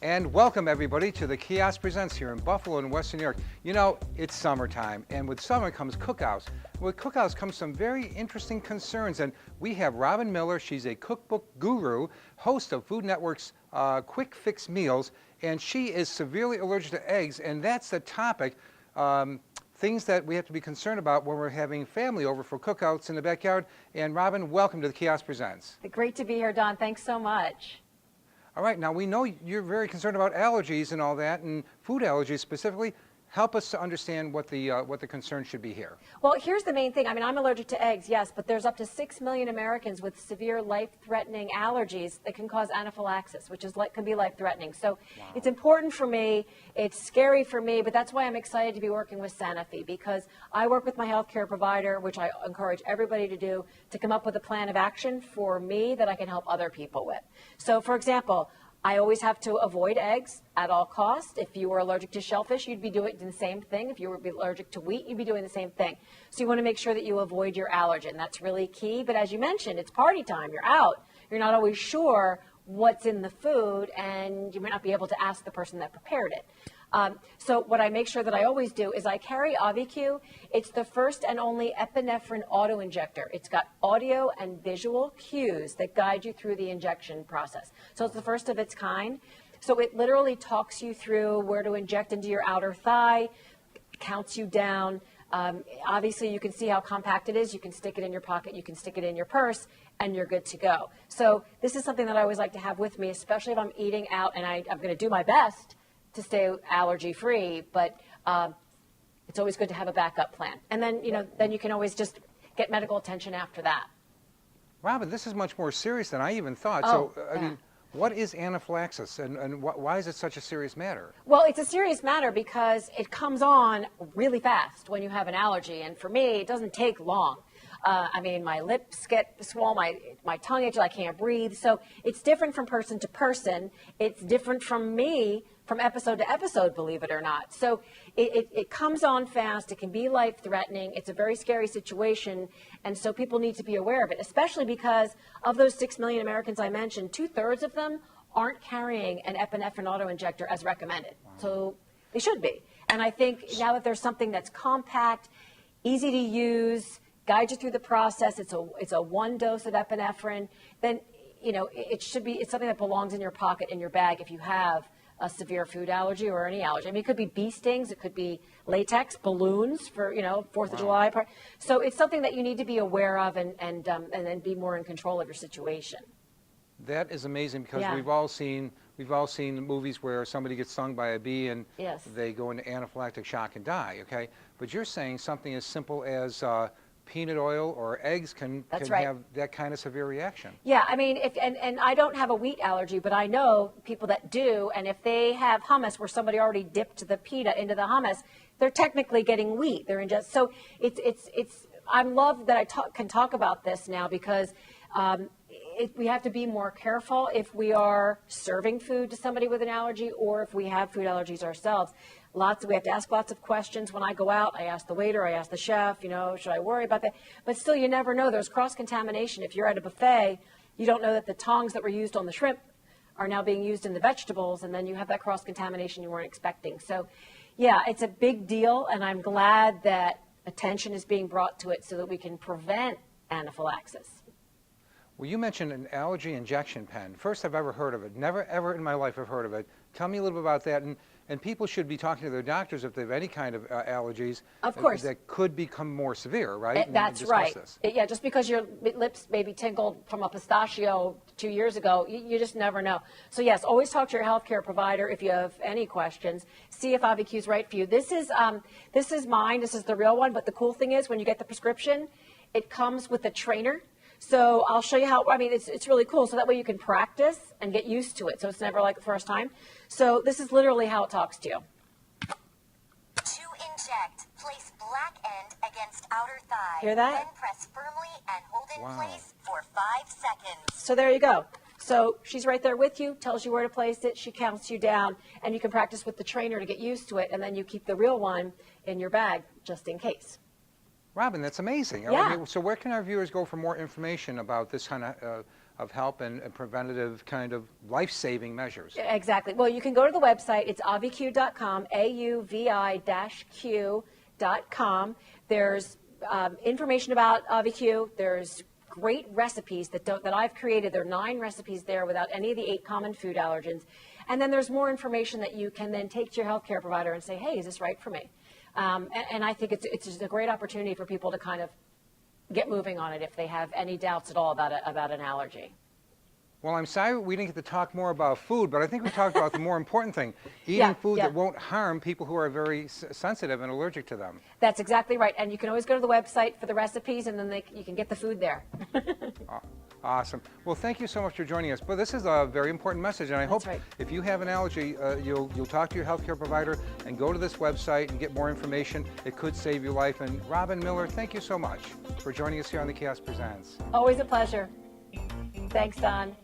And welcome everybody to the Kiosk Presents here in Buffalo and Western New York. You know, it's summertime, and with summer comes cookouts. With cookouts comes some very interesting concerns, and we have Robin Miller. She's a cookbook guru, host of Food Network's Quick Fix Meals, and she is severely allergic to eggs, and that's the topic. Things that we have to be concerned about when we're having family over for cookouts in the backyard. And Robin, welcome to the Kiosk Presents. Great to be here, Don. Thanks so much. All right, now we know you're very concerned about allergies and all that, and food allergies specifically. Help us to understand what the concern should be here. Well, here's the main thing. I mean, I'm allergic to eggs, yes, but there's up to 6 million Americans with severe life-threatening allergies that can cause anaphylaxis, which is can be life-threatening. So It's important for me. It's scary for me, but that's why I'm excited to be working with Sanofi, because I work with my healthcare provider, which I encourage everybody to do, to come up with a plan of action for me that I can help other people with. So, for example, I always have to avoid eggs at all costs. If you were allergic to shellfish, you'd be doing the same thing. If you were allergic to wheat, you'd be doing the same thing. So you want to make sure that you avoid your allergen. That's really key. But as you mentioned, it's party time. You're out. You're not always sure what's in the food, and you might not be able to ask the person that prepared it. So what I make sure that I always do is I carry AviQ. It's the first and only epinephrine auto-injector. It's got audio and visual cues that guide you through the injection process. So it's the first of its kind. So it literally talks you through where to inject into your outer thigh, counts you down. Obviously, you can see how compact it is. You can stick it in your pocket. You can stick it in your purse, and you're good to go. So this is something that I always like to have with me, especially if I'm eating out, and I'm going to do my best to stay allergy-free, but it's always good to have a backup plan. And then, then you can always just get medical attention after that. Robin, this is much more serious than I even thought. Oh, so, I mean, what is anaphylaxis, and why is it such a serious matter? Well, it's a serious matter because it comes on really fast when you have an allergy, and for me, it doesn't take long. I mean, my lips get swollen, my tongue itches, I can't breathe. So it's different from person to person. It's different from me from episode to episode, believe it or not. So it comes on fast. It can be life-threatening. It's a very scary situation. And so people need to be aware of it, especially because of those 6 million Americans I mentioned, 2/3 of them aren't carrying an epinephrine auto-injector as recommended. Wow. So they should be. And I think now that there's something that's compact, easy to use, guide you through the process, it's a one dose of epinephrine, then it's something that belongs in your pocket, in your bag, if you have a severe food allergy or any allergy. I mean, it could be bee stings, it could be latex, balloons for 4th of July. So it's something that you need to be aware of and then be more in control of your situation. That is amazing, because Yeah. we've all seen movies where somebody gets stung by a bee and Yes. they go into anaphylactic shock and die. Okay, but you're saying something as simple as peanut oil or eggs can right. have that kind of severe reaction. Yeah, I mean, and I don't have a wheat allergy, but I know people that do, and if they have hummus where somebody already dipped the pita into the hummus, they're technically getting wheat. They're so I love that I can talk about this now, because we have to be more careful if we are serving food to somebody with an allergy or if we have food allergies ourselves. We have to ask lots of questions. When I go out, I ask the waiter, I ask the chef, should I worry about that? But still, you never know. There's cross-contamination. If you're at a buffet, you don't know that the tongs that were used on the shrimp are now being used in the vegetables, and then you have that cross-contamination you weren't expecting. So, yeah, it's a big deal, and I'm glad that attention is being brought to it so that we can prevent anaphylaxis. Well, you mentioned an allergy injection pen. First I've ever heard of it. Never, ever in my life have heard of it. Tell me a little bit about that. And people should be talking to their doctors if they have any kind of allergies. Of course. That could become more severe, right? That's right. Yeah, just because your lips maybe tingled from a pistachio 2 years ago, you just never know. So yes, always talk to your healthcare provider if you have any questions. See if AviQ is right for you. This is mine. This is the real one. But the cool thing is, when you get the prescription, it comes with a trainer. So I'll show you how. I mean, it's really cool. So that way you can practice and get used to it. So it's never like the first time. So this is literally how it talks to you. To inject, place black end against outer thigh. Hear that? Then press firmly and hold in place for 5 seconds. So there you go. So she's right there with you, tells you where to place it. She counts you down, and you can practice with the trainer to get used to it. And then you keep the real one in your bag just in case. Robin, that's amazing. Yeah. So where can our viewers go for more information about this kind of of help and preventative kind of life-saving measures. Exactly. Well, you can go to the website. It's aviq.com, AUVI-Q.com. There's information about AviQ. There's great recipes that I've created. There are 9 recipes there without any of the 8 common food allergens. And then there's more information that you can then take to your healthcare provider and say, hey, is this right for me? And I think it's just a great opportunity for people to kind of get moving on it if they have any doubts at all about an allergy. Well, I'm sorry we didn't get to talk more about food, but I think we talked about the more important thing, eating food that won't harm people who are very sensitive and allergic to them. That's exactly right. And you can always go to the website for the recipes, and then you can get the food there. Awesome. Well, thank you so much for joining us. But this is a very important message, and I hope if you have an allergy, you'll talk to your healthcare provider and go to this website and get more information. It could save your life. And Robin Miller, thank you so much for joining us here on the Kiosk Presents. Always a pleasure. Thanks, Don.